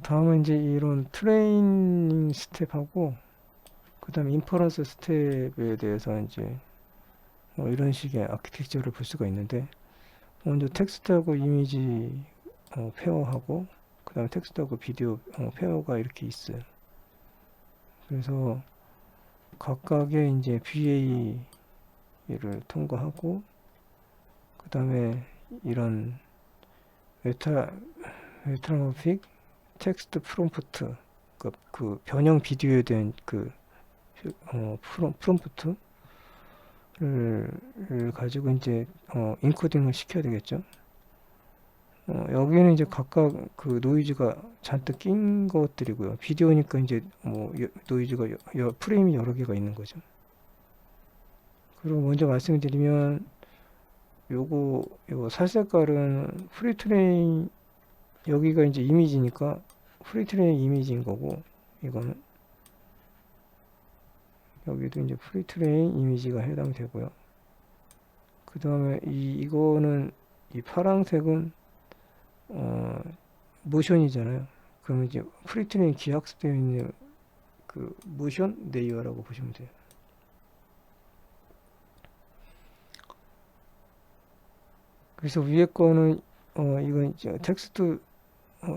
다음은 이제 이런 트레이닝 스텝하고 그 다음에 인퍼런스 스텝에 대해서 이제 이런 식의 아키텍처를 볼 수가 있는데, 먼저 텍스트하고 이미지 페어하고 그 다음에 텍스트하고 비디오 페어가 이렇게 있어요. 그래서 각각의 이제 VA를 통과하고 그 다음에 이런 메타모픽 텍스트 프롬프트, 그 변형 비디오에 대한 프롬프트를 가지고 이제 인코딩을 시켜야 되겠죠. 여기는 이제 각각 그 노이즈가 잔뜩 낀 것들이고요. 비디오니까 이제 노이즈가 프레임이 여러 개가 있는 거죠. 그리고 먼저 말씀드리면 요거 살색깔은 프리트레인, 여기가 이제 이미지니까 프리트레인 이미지인 거고, 이거는 여기도 이제 프리트레인 이미지가 해당되고요. 그 다음에 이거는 이 파란색은 모션이잖아요. 그러면 이제 프리트레인 기학습되어 있는 그 모션 레이어라고 보시면 돼요. 그래서 위에 거는 이건 이제 텍스트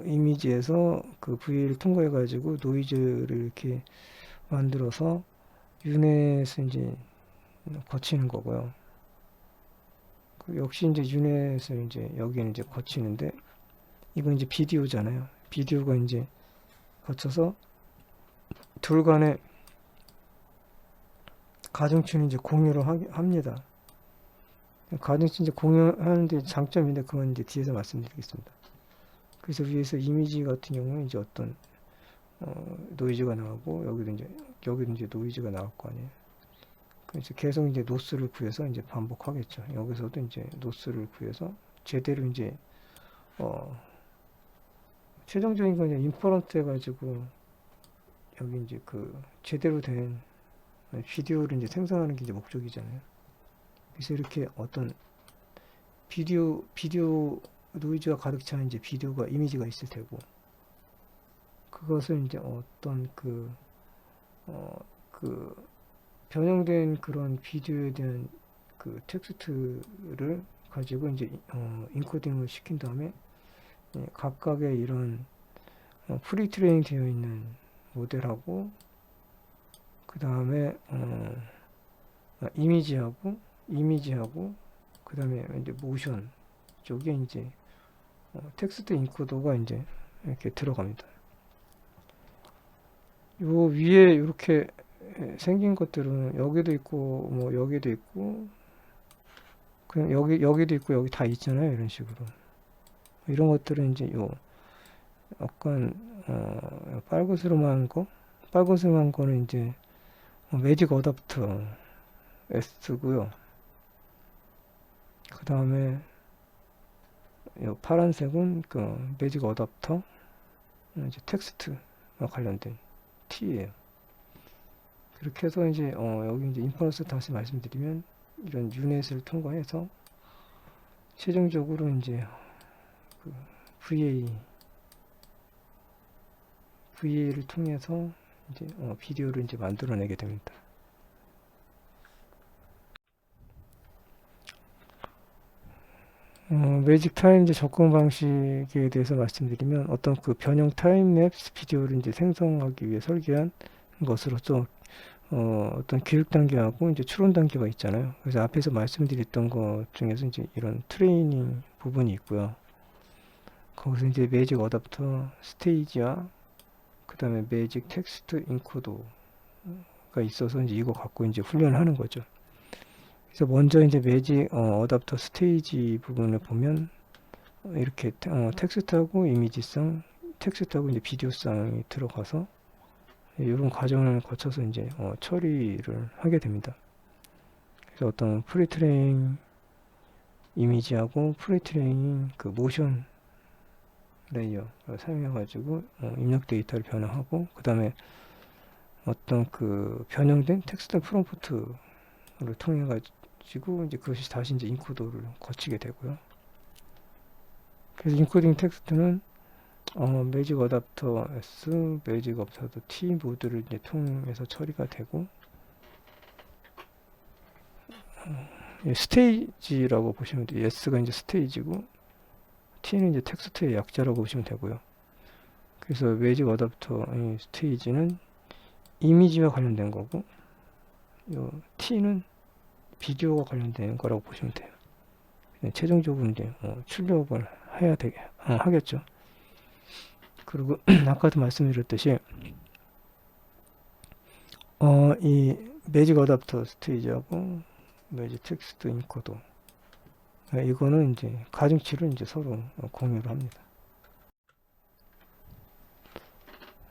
이미지에서 그 VA를 통과해 가지고 노이즈를 이렇게 만들어서 유넷을 이제 거치는 거고요. 역시 이제 유넷을 이제 여기는 이제 거치는데, 이건 이제 비디오잖아요. 비디오가 이제 거쳐서 둘 간의 가중치는 이제 공유를 합니다. 가중치 이제 공유하는데 장점인데 그건 이제 뒤에서 말씀드리겠습니다. 그래서 위에서 이미지 같은 경우는 이제 어떤 노이즈가 나오고, 여기도 이제 노이즈가 나올 거 아니에요. 그래서 계속 이제 노스를 구해서 이제 반복하겠죠. 여기서도 이제 노스를 구해서 제대로 이제 최종적인 건 이제 인퍼런트 해가지고 여기 이제 그 제대로 된 비디오를 이제 생성하는 게 이제 목적이잖아요. 그래서 이렇게 어떤 비디오 노이즈가 가득 찬 이제 비디오가 이미지가 있을 테고, 그것을 이제 어떤 그 변형된 그런 비디오에 대한 그 텍스트를 가지고 이제 인코딩을 시킨 다음에 각각의 이런 프리트레이닝 되어 있는 모델하고 그 다음에 이미지하고 그 다음에 이제 모션 쪽에 이제 텍스트 인코더가 이제 이렇게 들어갑니다. 요 위에 이렇게 생긴 것들은 여기도 있고 여기도 있고 그냥 여기도 있고 여기 다 있잖아요. 이런 식으로 이런 것들은 이제 요 약간 빨간스름한 거는 이제 매직 어댑터 S고요. 그 다음에 요 파란색은 그 매직 어댑터 이제 텍스트와 관련된 T예요. 그렇게 해서 이제 여기 이제 인퍼런스 다시 말씀드리면 이런 유넷을 통과해서 최종적으로 이제 그 VA를 통해서 이제 비디오를 이제 만들어내게 됩니다. 매직 타임 이제 접근 방식에 대해서 말씀드리면, 어떤 그 변형 타임랩스 비디오를 이제 생성하기 위해 설계한 것으로서 어떤 교육 단계하고 이제 추론 단계가 있잖아요. 그래서 앞에서 말씀드렸던 것 중에서 이제 이런 트레이닝 부분이 있고요. 거기서 이제 매직 어댑터 스테이지와 그 다음에 매직 텍스트 인코더가 있어서 이제 이거 갖고 이제 훈련을 하는 거죠. 그래서 먼저 이제 매직 어댑터 스테이지 부분을 보면 이렇게 텍스트하고 이미지성, 텍스트하고 이제 비디오성이 들어가서 이런 과정을 거쳐서 이제 처리를 하게 됩니다. 그래서 어떤 프리트레인 이미지하고 프리트레인 그 모션 레이어를 사용해 가지고 입력 데이터를 변화하고, 그 다음에 어떤 그 변형된 텍스트 프롬프트를 통해 가지고 이제 그것이 다시 이제 인코더를 거치게 되고요. 그래서 인코딩 텍스트는 매직 어댑터 S, 매직 어댑터 T 모드를 이제 통해서 처리가 되고, 스테이지라고 보시면 돼요. S가 이제 스테이지고, T는 이제 텍스트의 약자라고 보시면 되고요. 그래서 매직 어댑터 스테이지는 이미지와 관련된 거고, 요 T는 비디오와 관련된 거라고 보시면 돼요. 최종적으로 이제 출력을 해야 하겠죠. 그리고 아까도 말씀드렸듯이 이 매직 어댑터 스테이지하고 매직 텍스트 인코더, 이거는 이제 가중치를 이제 서로 공유를 합니다.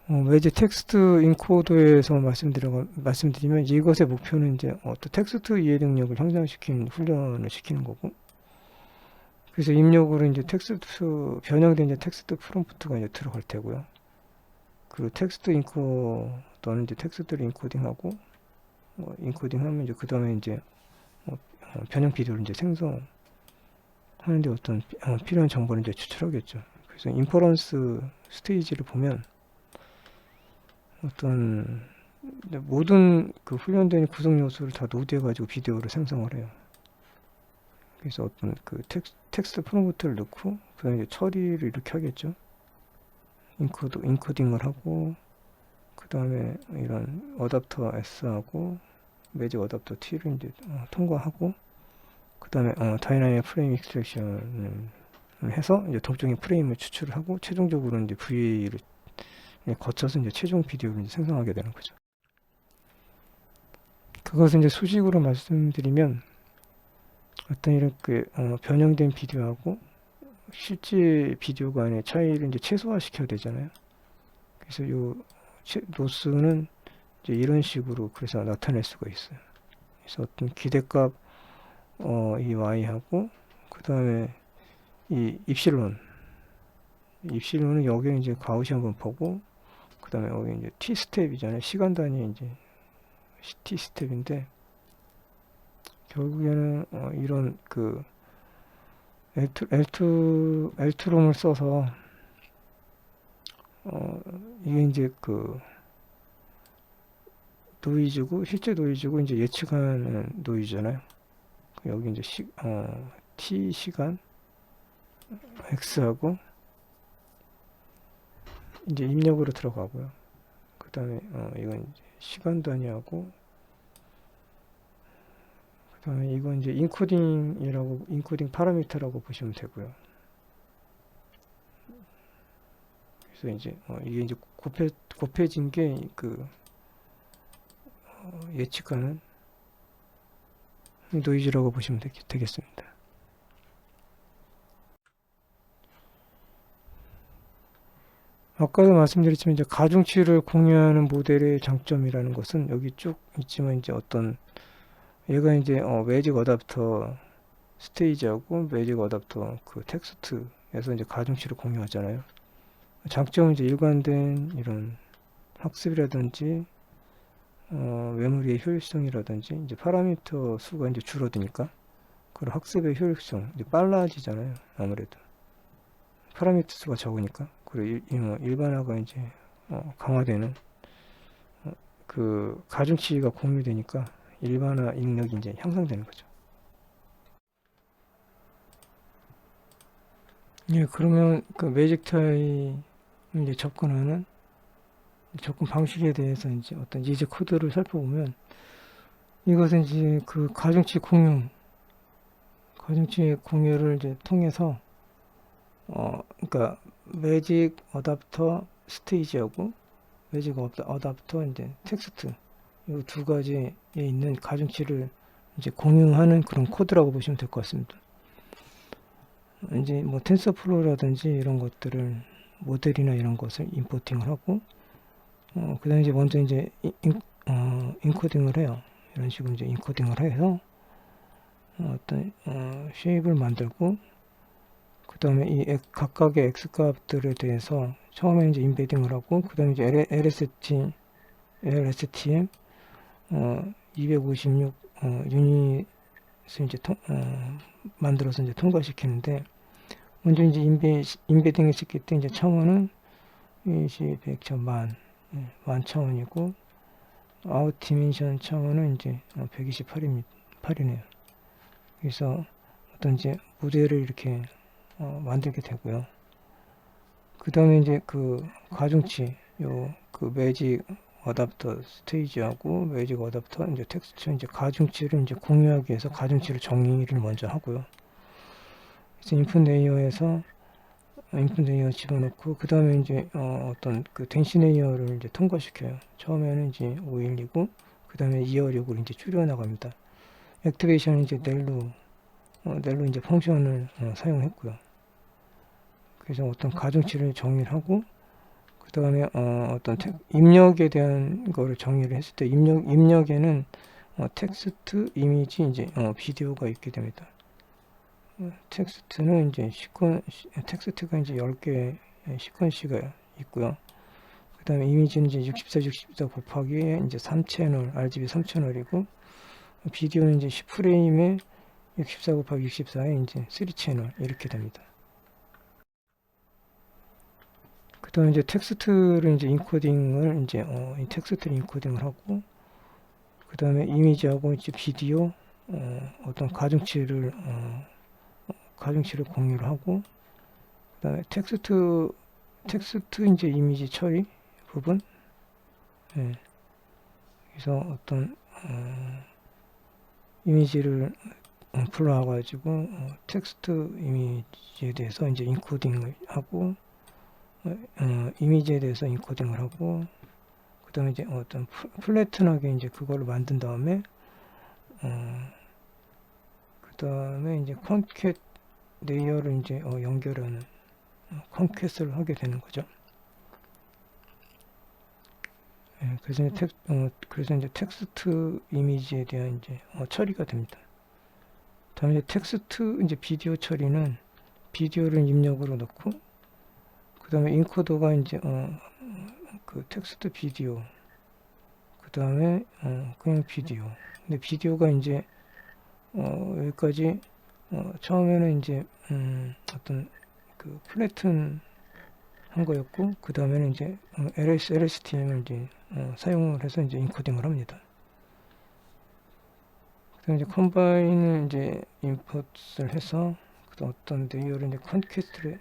매직 텍스트 인코더에서 말씀드리면 이것의 목표는 이제 어떤 텍스트 이해 능력을 향상시키는 훈련을 시키는 거고, 그래서 입력으로 이제 변형된 이제 텍스트 프롬프트가 이제 들어갈 테고요. 그리고 텍스트 인코더는 이제 텍스트를 인코딩하고, 인코딩하면 이제 그 다음에 이제 변형 비디오를 이제 생성하는데 어떤 필요한 정보를 이제 추출하겠죠. 그래서 인퍼런스 스테이지를 보면 어떤 모든 그 훈련된 구성 요소를 다 노드해 가지고 비디오를 생성을 해요. 그래서 어떤 그 텍스트 프롬프트를 넣고 그다음에 처리를 이렇게 하겠죠. 인코딩을 하고, 그 다음에 이런 어댑터 S하고 매직 어댑터 T를 이제 통과하고, 그 다음에 다이나믹 프레임 익스트랙션을 해서 이제 동적인 프레임을 추출을 하고, 최종적으로 이제 VA를 거쳐서 이제 최종 비디오를 이제 생성하게 되는 거죠. 그것을 이제 수식으로 말씀드리면, 어떤 이렇게 변형된 비디오하고 실제 비디오 간의 차이를 이제 최소화시켜야 되잖아요. 그래서 요 노스는 이제 이런 식으로 그래서 나타낼 수가 있어요. 그래서 어떤 기대값 이 y하고, 그 다음에 이 입실론은 여기 이제 가우시안 분포고, 그 다음에 여기 이제 t 스텝이잖아요. 시간 단위 이제 t 스텝인데, 결국에는 이런 그 L2롬을 써서 이게 이제 그 노이즈고, 실제 노이즈고 이제 예측하는 노이즈잖아요. 여기 이제 t 시간 x하고 이제 입력으로 들어가고요. 그 다음에 이건 이제 시간 단위하고, 그 다음에 이건 이제 인코딩 파라미터라고 보시면 되고요. 그래서 이제 이게 이제 곱해진 게 그 예측하는 노이즈라고 보시면 되겠습니다. 아까도 말씀드렸지만 이제 가중치를 공유하는 모델의 장점이라는 것은 여기 쭉 있지만, 이제 어떤 얘가 이제 매직 어댑터 스테이지하고 매직 어댑터 그 텍스트에서 이제 가중치를 공유하잖아요. 장점은 이제 일관된 이런 학습이라든지 메모리의 효율성이라든지, 이제 파라미터 수가 이제 줄어드니까 그리고 학습의 효율성 이제 빨라지잖아요. 아무래도 파라미터 수가 적으니까. 그리고 일반화가 이제 강화되는 그 가중치가 공유되니까 일반화 입력이 이제 향상되는 거죠. 예, 그러면 그 매직 타입 이제 접근 방식에 대해서 이제 어떤 예제 코드를 살펴보면, 이것은 이제 그 가중치 공유를 이제 통해서 그러니까 매직 어댑터 스테이지하고 매직 어댑터 이제 텍스트, 이 두 가지에 있는 가중치를 이제 공유하는 그런 코드라고 보시면 될 것 같습니다. 이제 뭐 텐서플로우라든지 이런 것들을 모델이나 이런 것을 임포팅을 하고, 그 다음에 이제 먼저 이제 인코딩을 해요. 이런 식으로 이제 인코딩을 해서 어떤 쉐입을 만들고, 그 다음에 이 각각의 x 값들에 대해서 처음에 이제 인베딩을 하고, 그 다음에 이제 LSTM 256 유닛을 이제 만들어서 이제 통과시키는데, 먼저 이제 인베딩 했을 때 이제 차원은 20, 100, 1000, 만 차원이고, 아웃 디멘션 차원은 이제 128이네요. 그래서 어떤 이제 모델을 이렇게 만들게 되고요. 그 다음에 이제 그 가중치, 그 매직 어댑터 스테이지하고 매직 어댑터 이제 텍스처 이제 가중치를 이제 공유하기 위해서 가중치를 정의를 먼저 하고요. 그래서 인풋 레이어 집어넣고 그 다음에 이제 어떤 그 덴시 레이어를 이제 통과시켜요. 처음에는 이제 512고 그 다음에 256으로 이제 줄여 나갑니다. 액티베이션은 이제 넬로 이제 펑션을 사용했고요. 그래서 어떤 가중치를 정의를 하고 그 다음에 어떤 입력에 대한 거를 정의를 했을 때 입력에는 텍스트, 이미지, 이제 비디오가 있게 됩니다. 텍스트는 이제 텍스트가 이제 10개 시퀀시가 있고요. 그 다음에 이미지는 이제 64 곱하기 이제 3채널, RGB 3채널이고, 비디오는 이제 10프레임에 64 곱하기 64에 이제 3채널 이렇게 됩니다. 그 다음에 이제 텍스트를 이제 인코딩을 이제 텍스트를 인코딩을 하고, 그 다음에 이미지하고 이제 비디오 어떤 가중치를 공유를 하고, 그 다음에 텍스트 이제 이미지 처리 부분, 예. 그래서 어떤 이미지를 불러와가지고 텍스트 이미지에 대해서 이제 인코딩을 하고, 이미지에 대해서 인코딩을 하고, 그 다음에 이제 어떤 플래튼하게 이제 그거를 만든 다음에, 그 다음에 이제 콘캣 레이어를 이제 연결하는 콘캣을 하게 되는 거죠. 예, 그래서 이제 텍스트 이미지에 대한 이제 처리가 됩니다. 다음에 텍스트 이제 비디오 처리는 비디오를 입력으로 넣고, 그 다음에 인코더가 이제 그 텍스트 비디오, 그 다음에 그냥 비디오. 근데 비디오가 이제 여기까지 처음에는 이제 어떤 그 플래튼 한 거였고, 그 다음에는 이제 LSTM을 이제 사용을 해서 이제 인코딩을 합니다. 그 다음에 이제 컴바인을 이제 인풋을 해서 어떤 레이어를 이제 콘캐스트를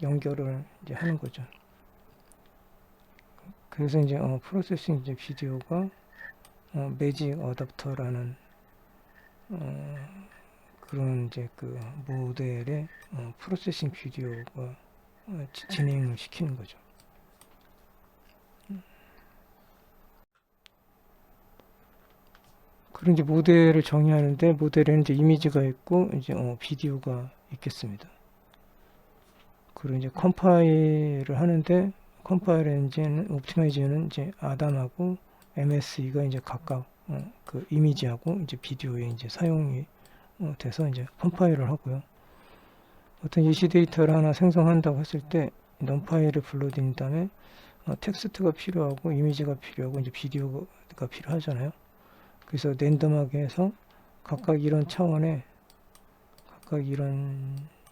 연결을 이제 하는 거죠. 그래서 이제 프로세싱 이제 비디오가 매직 어댑터라는 그런 이제 그 모델의 프로세싱 비디오가 진행을 시키는 거죠. 그런 이제 모델을 정의하는데, 모델에는 이제 이미지가 있고 이제 비디오가 있겠습니다. 그리고 이제 컴파일을 하는데, 컴파일 엔진은 옵티마이저는 이제 아담하고 MSE가 이제 각각 그 이미지하고 이제 비디오에 이제 사용이 돼서 이제 컴파일을 하고요. 어떤 예시 데이터를 하나 생성한다고 했을 때 넌파일을 불러들인 다음에 텍스트가 필요하고 이미지가 필요하고 이제 비디오가 필요하잖아요. 그래서 랜덤하게 해서 각각 이런 차원에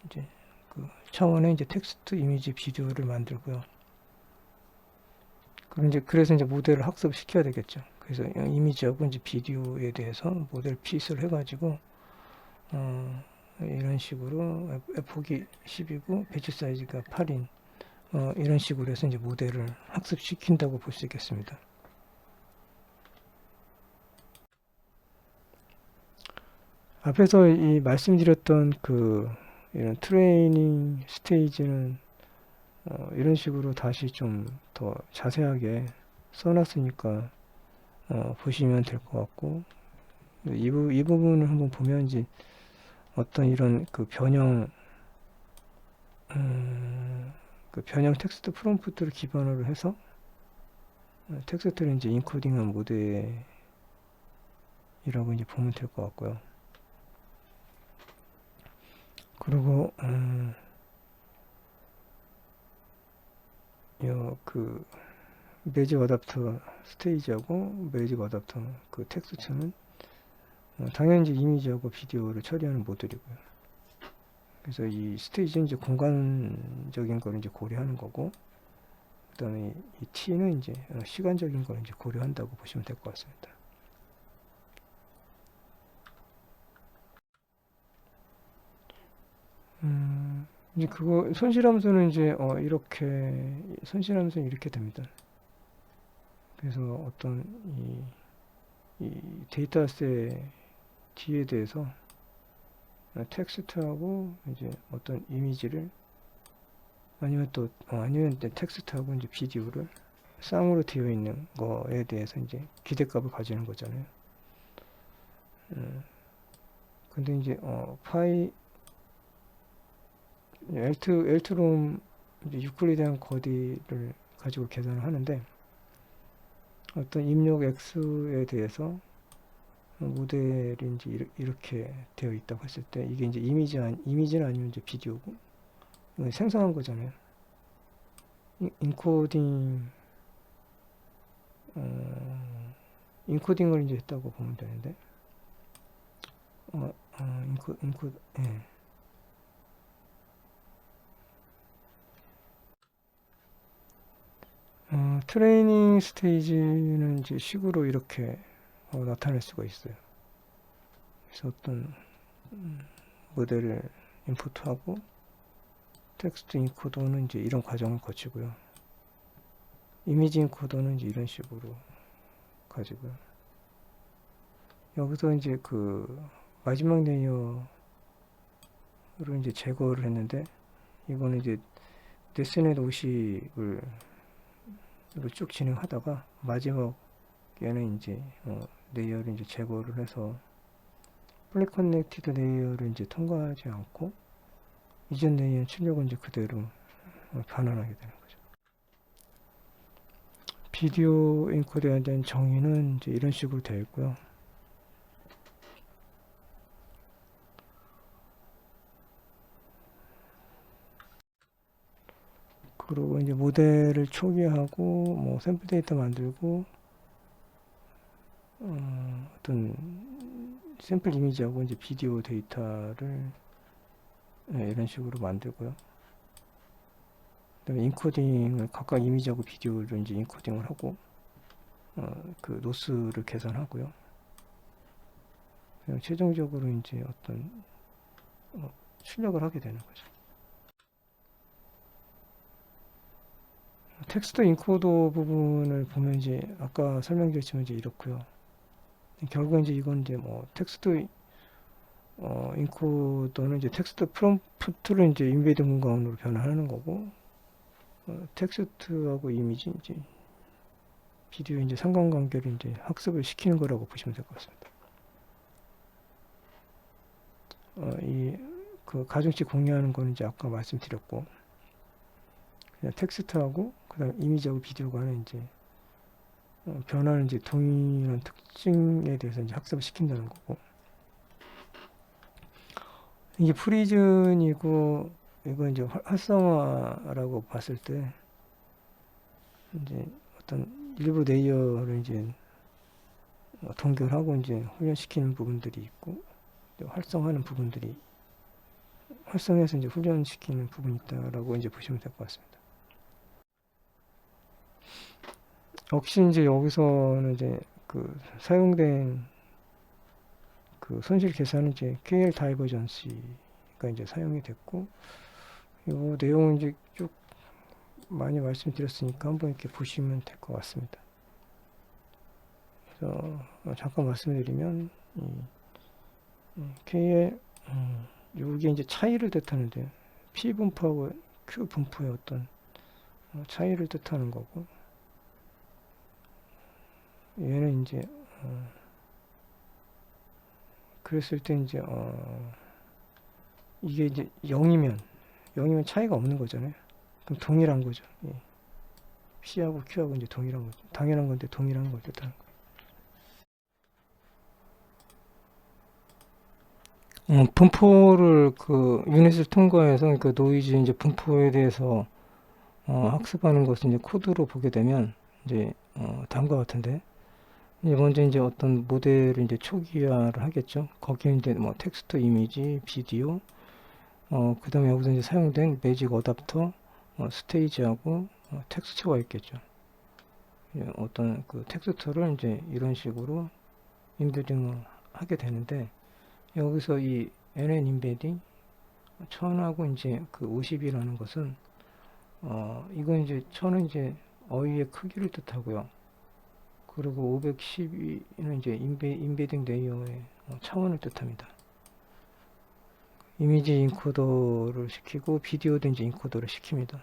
이제 그 차원에 이제 텍스트, 이미지, 비디오를 만들고요. 그래서 이제 모델을 학습시켜야 되겠죠. 그래서 이미지하고 이제 비디오에 대해서 모델 핏을 해가지고 이런 식으로 폭이 10이고 배치 사이즈가 8인 이런 식으로 해서 이제 모델을 학습시킨다고 볼 수 있겠습니다. 앞에서 이 말씀드렸던 그 이런 트레이닝 스테이지는 이런 식으로 다시 좀 더 자세하게 써놨으니까 보시면 될 것 같고, 이 부분을 한번 보면 이제 어떤 이런 그 변형 텍스트 프롬프트를 기반으로 해서 텍스트를 이제 인코딩한 모델이라고 이제 보면 될 것 같고요. 그리고 그 매직 어댑터 스테이지하고 매직 어댑터 그 텍스처는 당연히 이제 이미지하고 비디오를 처리하는 모듈이고요. 그래서 이 스테이지는 이제 공간적인 걸 이제 고려하는 거고, 그다음에 이 t는 이제 시간적인 걸 이제 고려한다고 보시면 될 것 같습니다. 이제 그거 손실함수는 이제 이렇게 손실함수는 이렇게 됩니다. 그래서 어떤 이 데이터셋 D에 대해서 텍스트하고 이제 어떤 이미지를 아니면 또 아니면 텍스트하고 이제 비디오를 쌍으로 되어 있는 거에 대해서 이제 기대값을 가지는 거잖아요. 근데 이제 파이 L2롬 유클리드한 거리를 가지고 계산을 하는데 어떤 입력 X에 대해서 모델이 이제 이렇게 되어 있다고 했을 때 이게 이제 이미지는 아니면 이제 비디오고 생성한 거잖아요. 인코딩을 이제 했다고 보면 되는데 예. 트레이닝 스테이지는 이제 식으로 이렇게 나타낼 수가 있어요. 그래서 어떤 모델을 인풋하고 텍스트 인코더는 이제 이런 과정을 거치고요. 이미지 인코더는 이제 이런 식으로 가지고요. 여기서 이제 그 마지막 레이어를 이제 제거를 했는데 이거는 이제 데스넷 50을 쭉 진행하다가 마지막에는 이제 레이어를 이제 제거를 해서 플랫 커넥티드 레이어를 이제 통과하지 않고 이전 레이어 출력은 이제 그대로 변환하게 되는 거죠. 비디오 인코드에 대한 정의는 이제 이런 식으로 되어 있고요. 그리고 이제 모델을 초기화하고 뭐 샘플 데이터 만들고 어떤 샘플 이미지하고 이제 비디오 데이터를 이런 식으로 만들고요. 그다음에 인코딩을 각각 이미지하고 비디오를 이제 인코딩을 하고 그 노스를 계산하고요. 최종적으로 이제 어떤 출력을 하게 되는 거죠. 텍스트 인코더 부분을 보면 이제 아까 설명드렸지만 이제 이렇고요. 결국 이제 이건 이제 뭐 텍스트 인코더는 이제 텍스트 프롬프트를 이제 인베이드 문가운으로 변환하는 거고 텍스트하고 이미지 이제 비디오 이제 상관관계를 이제 학습을 시키는 거라고 보시면 될 것 같습니다. 그 가중치 공유하는 거는 이제 아까 말씀드렸고 그냥 텍스트하고 그다음 이미지하고 비디오가 하는 이제 변화는 이제 동일한 특징에 대해서 이제 학습을 시킨다는 거고 이게 프리즌이고 이거 이제 활성화라고 봤을 때 이제 어떤 일부 레이어를 이제 동결하고 이제 훈련시키는 부분들이 있고 활성화하는 부분들이 활성해서 이제 훈련시키는 부분이 있다라고 이제 보시면 될 것 같습니다. 역시 이제 여기서는 이제 그 사용된 그 손실 계산은 이제 KL 다이버전시가 이제 사용이 됐고 이 내용은 이제 쭉 많이 말씀드렸으니까 한번 이렇게 보시면 될 것 같습니다. 그래서 잠깐 말씀드리면 KL 이게 이제 차이를 뜻하는데 P 분포하고 Q 분포의 어떤 차이를 뜻하는 거고 얘는 이제 그랬을 때 이제 이게 이제 0이면 차이가 없는 거잖아요. 그럼 동일한 거죠. 예. P하고 Q하고 이제 동일한 거죠. 당연한 건데 동일한 걸 뜻하는 거예요. 분포를 그 유닛을 통과해서 그 노이즈 이제 분포에 대해서 학습하는 것을 이제 코드로 보게 되면 이제 다음과 같은데 이제 먼저 이제 어떤 모델을 이제 초기화를 하겠죠. 거기에 이제 뭐 텍스트, 이미지, 비디오, 그 다음에 여기서 이제 사용된 매직 어댑터, 스테이지하고 텍스처가 있겠죠. 어떤 그 텍스처를 이제 이런 식으로 인베딩을 하게 되는데, 여기서 이 NN 인베딩 1000하고 이제 그 50이라는 것은 이건 이제 1000은 이제 어휘의 크기를 뜻하고요. 그리고 512는 이제 인베딩 레이어의 차원을 뜻합니다. 이미지 인코더를 시키고 비디오도 이제 인코더를 시킵니다.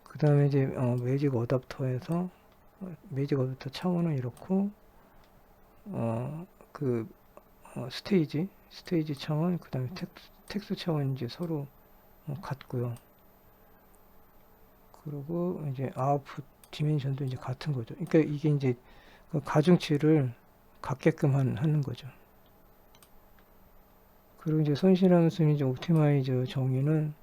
그 다음에 이제 매직 어댑터에서 매직 어댑터 차원은 이렇고 스테이지 차원, 그 다음에 텍스트 차원 이제 서로 같고요. 그리고 이제 아웃풋 디멘션도 이제 같은 거죠. 그러니까 이게 이제 그 가중치를 같게끔 하는 거죠. 그리고 이제 손실함수 이제 옵티마이저 정의는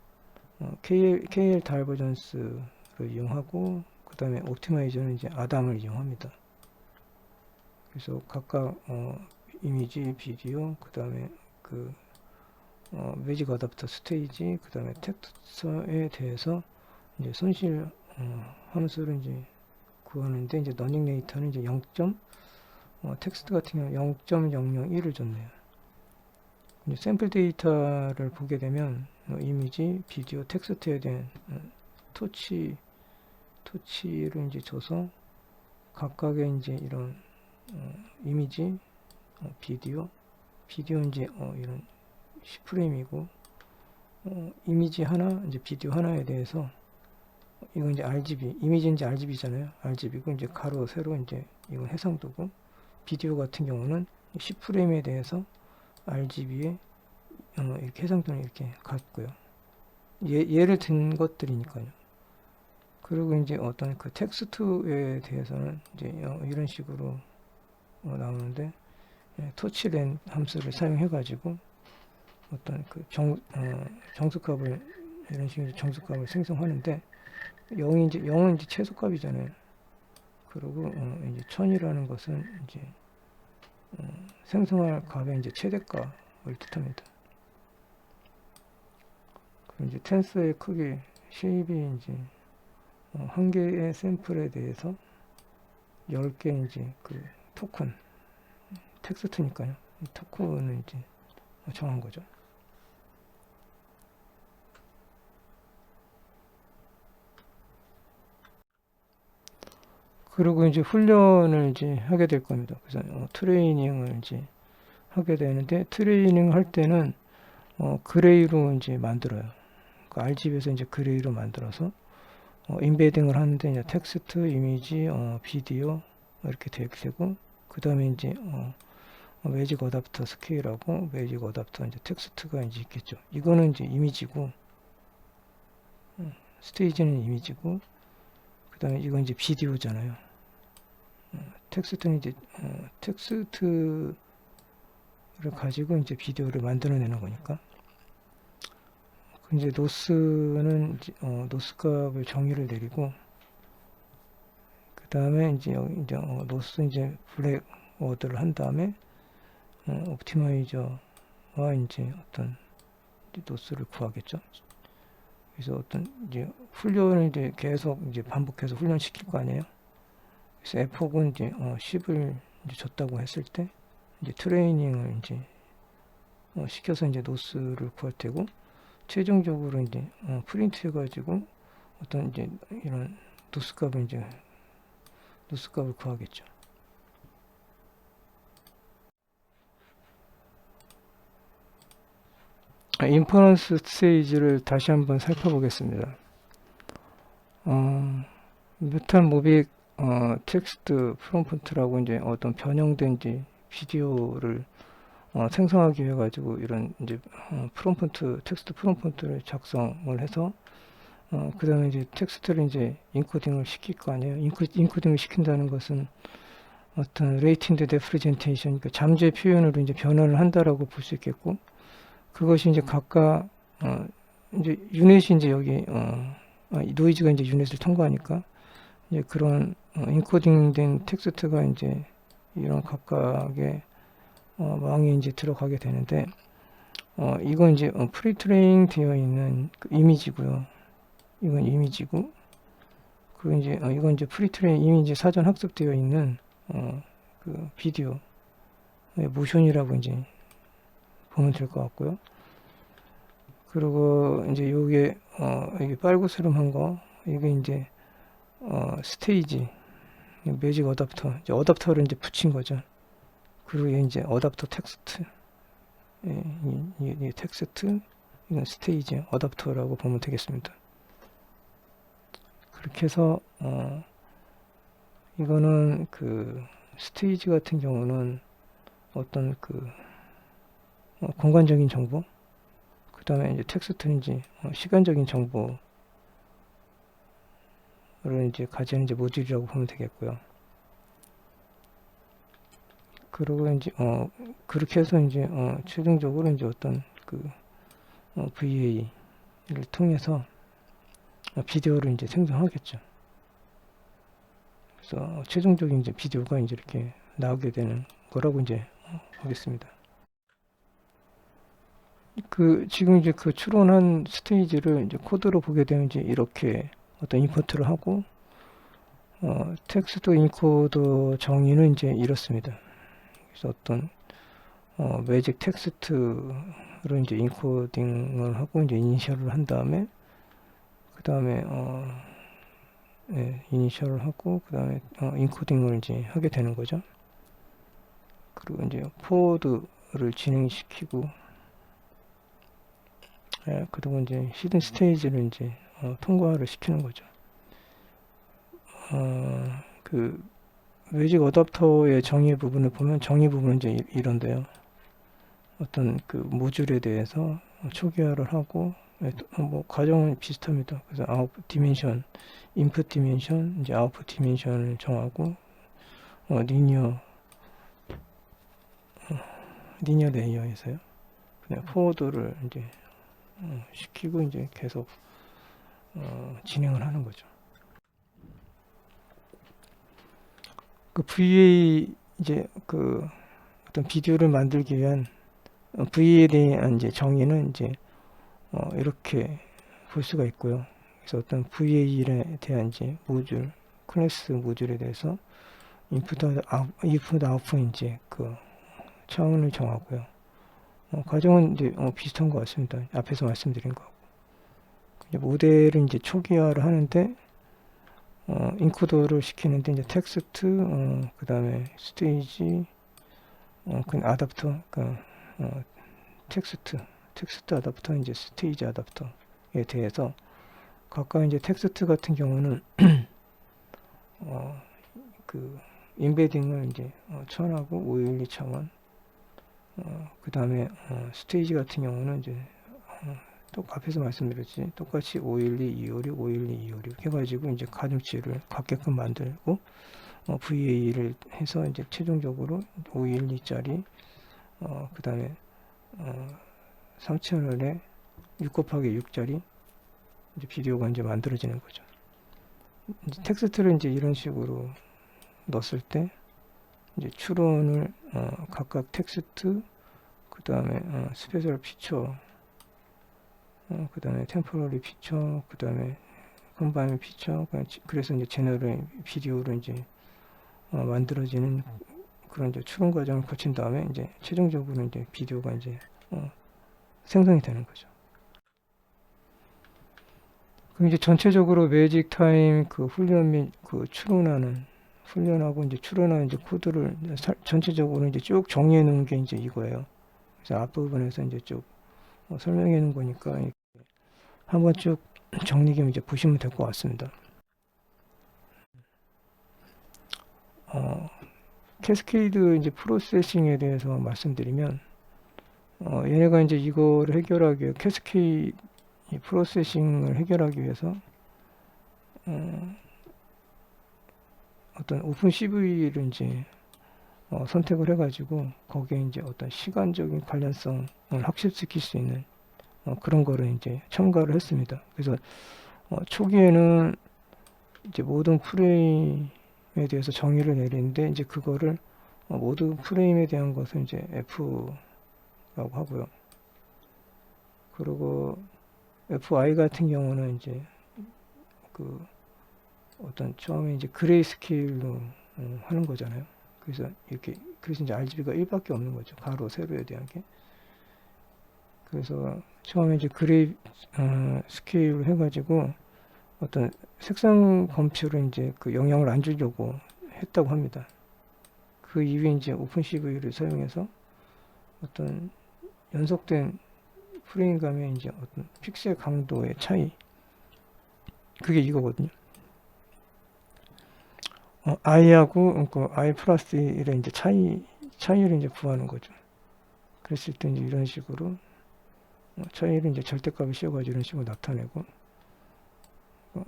KL 다이버전스를 이용하고, 그 다음에 옵티마이저는 이제 아담을 이용합니다. 그래서 각각 이미지, 비디오, 그 다음에 그 매직 어댑터 스테이지, 그 다음에 텍스처에 대해서 이제 손실 함수를 이제 구하는데, 이제 러닝 레이터는 이제 0. 텍스트 같은 경우 0.001을 줬네요. 이제 샘플 데이터를 보게 되면 이미지, 비디오, 텍스트에 대한 토치를 이제 줘서 각각의 이제 이런 이미지, 비디오 이제 이런 10프레임이고, 이미지 하나, 이제 비디오 하나에 대해서 이건 이제 RGB, 이미지는 이제 RGB잖아요. RGB고 이제 가로, 세로 이제 이건 해상도고, 비디오 같은 경우는 10프레임에 대해서 RGB에 이렇게 해상도는 이렇게 같고요. 예를 든 것들이니까요. 그리고 이제 어떤 그 텍스트에 대해서는 이제 이런 식으로 나오는데, 토치된 함수를 사용해 가지고 어떤 그 정수값을 이런 식으로 정수값을 생성하는데, 0은 이제 최소값이잖아요. 그리고 이제 1000이라는 것은 이제 생성할 값의 이제 최대값을 뜻합니다. 그리고 이제 텐서의 크기, 쉐입이 이제 한 개의 샘플에 대해서 10개 이제 그 토큰, 텍스트니까요. 이 토큰을 이제 정한 거죠. 그리고 이제 훈련을 이제 하게 될 겁니다. 그래서 트레이닝을 이제 하게 되는데, 트레이닝 할 때는 그레이로 이제 만들어요. 그 RGB에서 이제 그레이로 만들어서 인베딩을 하는데, 이제 텍스트, 이미지, 비디오 이렇게 되고, 그 다음에 이제 매직 어댑터 스케일하고 매직 어댑터 이제 텍스트가 이제 있겠죠. 이거는 이제 이미지고, 스테이지는 이미지고, 그 다음에 이건 이제 비디오잖아요. 텍스트는 이제 텍스트를 가지고 이제 비디오를 만들어내는 거니까. 이제 노스는 이제 노스 값을 정의를 내리고, 그 다음에 이제 여기 이제 노스 이제 블랙 워드를 한 다음에 옵티마이저와 이제 어떤 이제 노스를 구하겠죠. 그래서 어떤 이제 훈련을 이제 계속 이제 반복해서 훈련시킬 거 아니에요. 그래서 F6은 이제 10을 이제 줬다고 했을 때 이제 트레이닝을 이제 시켜서 이제 노스를 구할 테고, 최종적으로 이제 프린트 해가지고 어떤 이제 이런 노스 값을 구하겠죠. 인퍼런스 스테이지를 다시 한번 살펴보겠습니다. 뮤탈 모빅 텍스트 프롬프트라고 이제 어떤 변형된 이제 비디오를 생성하기 위해 가지고 이런 이제 텍스트 프롬프트를 작성을 해서 그 다음에 이제 텍스트를 이제 인코딩을 시킬 거 아니에요. 인코딩을 시킨다는 것은 어떤 레이팅드 레프레젠테이션, 그러니까 잠재 표현으로 이제 변환을 한다라고 볼 수 있겠고, 그것이 이제 각각 이제 유닛이 이제 여기 노이즈가 이제 유닛을 통과하니까 이제 그런 인코딩된 텍스트가 이제 이런 각각의 망에 이제 들어가게 되는데, 이건 이제 프리트레인 되어 있는 그 이미지고요. 이건 이미지고, 그리고 이제 이건 이제 프리트레인 이미지 사전 학습되어 있는 그 비디오 모션이라고 이제 보면 될 것 같고요. 그리고 이제 요게 이게 빨고스름한 거, 이게 이제 스테이지 매직 어댑터, 이제 어댑터를 이제 붙인 거죠. 그리고 이제 어댑터 텍스트, 이 텍스트, 이건 스테이지 어댑터라고 보면 되겠습니다. 그렇게 해서 이거는 그 스테이지 같은 경우는 어떤 그 공간적인 정보, 그 다음에 이제 텍스트는 이제 시간적인 정보를 이제 가지는 이제 모듈이라고 보면 되겠고요. 그리고 이제 그렇게 해서 이제 최종적으로 이제 어떤 그 VA를 통해서 비디오를 이제 생성하겠죠. 그래서 최종적인 이제 비디오가 이제 이렇게 나오게 되는 거라고 이제 보겠습니다. 그 지금 이제 그 추론한 스테이지를 이제 코드로 보게 되면 이제 이렇게 어떤 인풋을 하고 텍스트 인코더 정의는 이제 이렇습니다. 그래서 어떤 매직 텍스트로 이제 인코딩을 하고 이제 이니셜을 한 다음에 그 다음에 이니셜을 하고 그 다음에 인코딩을 이제 하게 되는 거죠. 그리고 이제 포워드를 진행시키고 그리고 이제 히든 스테이지를 이제 통과를 시키는 거죠. 그 매직 어댑터의 정의 부분을 보면 정의 부분은 이제 이런데요. 어떤 그 모듈에 대해서 초기화를 하고 뭐 과정은 비슷합니다. 그래서 아웃 디멘션, 인풋 디멘션, 이제 아웃풋 디멘션을 정하고 리니어 레이어에서요. 그냥 포워드를 이제 시키고 이제 계속 진행을 하는 거죠. 그 VA 이제 그 어떤 비디오를 만들기 위한 VA에 대한 이제 정의는 이제 이렇게 볼 수가 있고요. 그래서 어떤 VA에 대한 이제 모듈, 클래스 모듈에 대해서 인풋 아웃풋 이제 그 차원을 정하고요. 과정은 이제 비슷한 것 같습니다. 앞에서 말씀드린 거하고. 모델을 이제 초기화를 하는데 인코더를 시키는데 이제 텍스트, 그 다음에 스테이지, 그 아답터, 텍스트 아답터, 이제 스테이지 아답터에 대해서 각각 이제 텍스트 같은 경우는 그 인베딩을 이제 1000하고 512 차원, 그 다음에 스테이지 같은 경우는 이제 또 앞에서 말씀드렸지 똑같이 512, 256, 512, 256 해가지고 이제 가중치를 갖게끔 만들고 VA를 해서 이제 최종적으로 512짜리 그 다음에 3000원에 6 곱하기 6짜리 이제 비디오가 이제 만들어지는 거죠. 이제 텍스트를 이제 이런 식으로 넣었을 때 이제 추론을 각각 텍스트 그 다음에 스페셜 피처 그 다음에 템포러리 피처 그 다음에 컴바인 피처 그래서 이제 제너럴 비디오로 이제 만들어지는 그런 이제 추론 과정을 거친 다음에 이제 최종적으로 이제 비디오가 이제 생성이 되는 거죠. 그럼 이제 전체적으로 매직 타임 그 훈련 및 그 훈련하고 이제 추론하는 이제 코드를 전체적으로 이제 쭉 정리해 놓은 게 이제 이거예요. 그래서 앞부분에서 이제 쭉 설명해 놓은 거니까 한번 쭉 정리겸 이제 보시면 될 것 같습니다. 캐스케이드 이제 프로세싱에 대해서 말씀드리면 얘네가 이제 이거를 해결하기 위해 캐스케이드 프로세싱을 해결하기 위해서 어떤 오픈 CV를 이제 선택을 해가지고 거기에 이제 어떤 시간적인 관련성을 학습시킬 수 있는 그런 거를 이제 첨가를 했습니다. 그래서 초기에는 이제 모든 프레임에 대해서 정의를 내리는데 이제 그거를 모든 프레임에 대한 것은 이제 F라고 하고요. 그리고 FI 같은 경우는 이제 그 어떤 처음에 이제 그레이 스케일로 하는 거잖아요. 그래서 이렇게 그래서 이제 RGB가 1밖에 없는 거죠. 가로 세로에 대한 게. 그래서 처음에 이제 그레이 스케일로 해가지고 어떤 색상 검출을 이제 그 영향을 안 주려고 했다고 합니다. 그 이후에 이제 오픈CV를 사용해서 어떤 연속된 프레임감의 이제 어떤 픽셀 강도의 차이, 그게 이거거든요. i하고 그 i 플러스 1의 이제 차이를 이제 구하는 거죠. 그랬을 때 이제 이런 식으로 차이를 이제 절대값을 씌워가지고 이런 식으로 나타내고,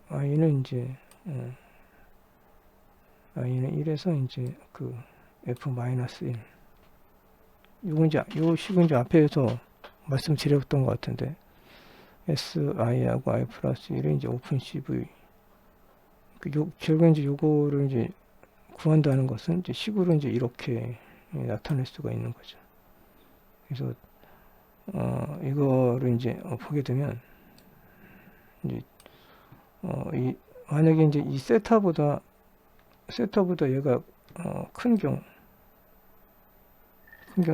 i는 이제 i는 1에서 이제 그 f-1 이거 이제 요 식은 이제 앞에서 말씀드렸던 것 같은데, si하고 i 플러스 1의 이제 오픈 CV, 결국에 이제 요거를 이제 구한다는 것은 이제 식으로 이제 이렇게 나타낼 수가 있는 거죠. 그래서 이거를 이제 보게 되면 이제 만약에 이제 이 세타보다 얘가 큰 경우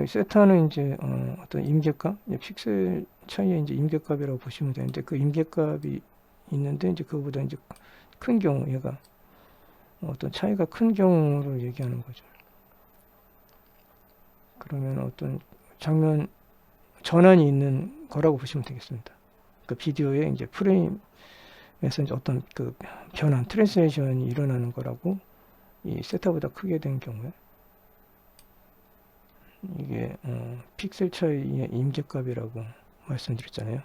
세타는 이제 어떤 임계값, 픽셀 차이의 이제 임계값이라고 보시면 되는데, 그 임계값이 있는데 이제 그거보다 이제 큰 경우, 얘가 어떤 차이가 큰 경우를 얘기하는 거죠. 그러면 어떤 장면 전환이 있는 거라고 보시면 되겠습니다. 그 비디오의 이제 프레임에서 이제 어떤 그 변환, 트랜스레이션이 일어나는 거라고, 이 세타보다 크게 된 경우에 이게 픽셀 차이의 임계값이라고 말씀드렸잖아요.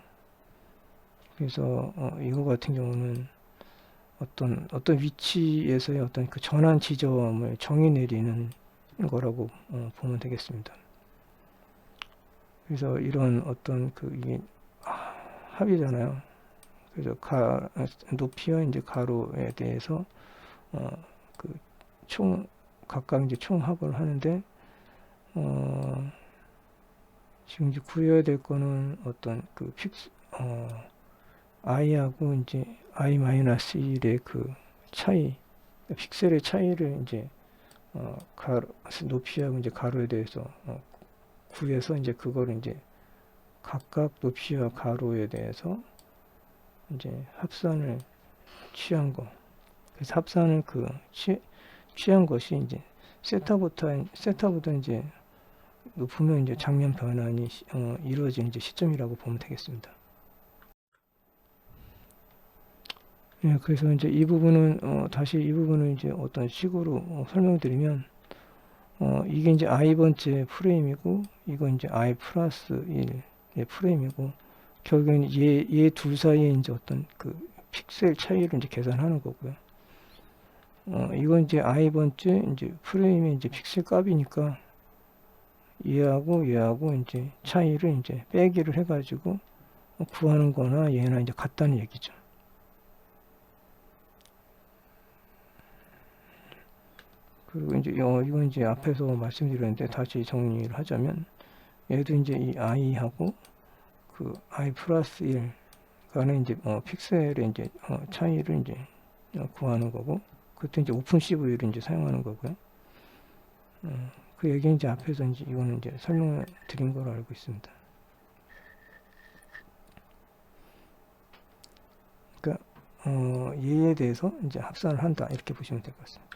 그래서 이거 같은 경우는 어떤 위치에서의 어떤 그 전환 지점을 정의 내리는 거라고 보면 되겠습니다. 그래서 이런 어떤 그 이게 합이잖아요. 그래서 높이와 이제 가로에 대해서 그 각각 이제 총합을 하는데, 지금 이제 구해야 될 거는 어떤 그 i하고 이제 i-1의 그 차이, 픽셀의 차이를 이제 높이하고 이제 가로에 대해서 구해서 이제 그거를 이제 각각 높이와 가로에 대해서 이제 합산을 취한 거. 그래서 합산을 취한 것이 이제 세타보다 이제 높으면 이제 장면 변환이 이루어진 이제 시점이라고 보면 되겠습니다. 예, 그래서 이제 이 부분은 다시 이 부분을 이제 어떤 식으로 설명드리면, 이게 이제 i번째 프레임이고, 이거 이제 i 플러스 1의 프레임이고, 결국에는 얘 둘 사이에 이제 어떤 그 픽셀 차이를 이제 계산하는 거고요. 이건 이제 i번째 이제 프레임의 이제 픽셀 값이니까 얘하고 이제 차이를 이제 빼기를 해가지고 구하는 거나 얘나 이제 같다는 얘기죠. 그리고 이제 이건 이제 앞에서 말씀드렸는데 다시 정리를 하자면, 얘도 이제 이 i하고 그 i 플러스 1 간의 이제 픽셀의 이제 차이를 이제 구하는 거고, 그때 이제 오픈 CV를 이제 사용하는 거고요. 그 얘기 이제 앞에서 이제 이거는 이제 설명을 드린 걸로 알고 있습니다. 그러니까 얘에 대해서 이제 합산을 한다, 이렇게 보시면 될 것 같습니다.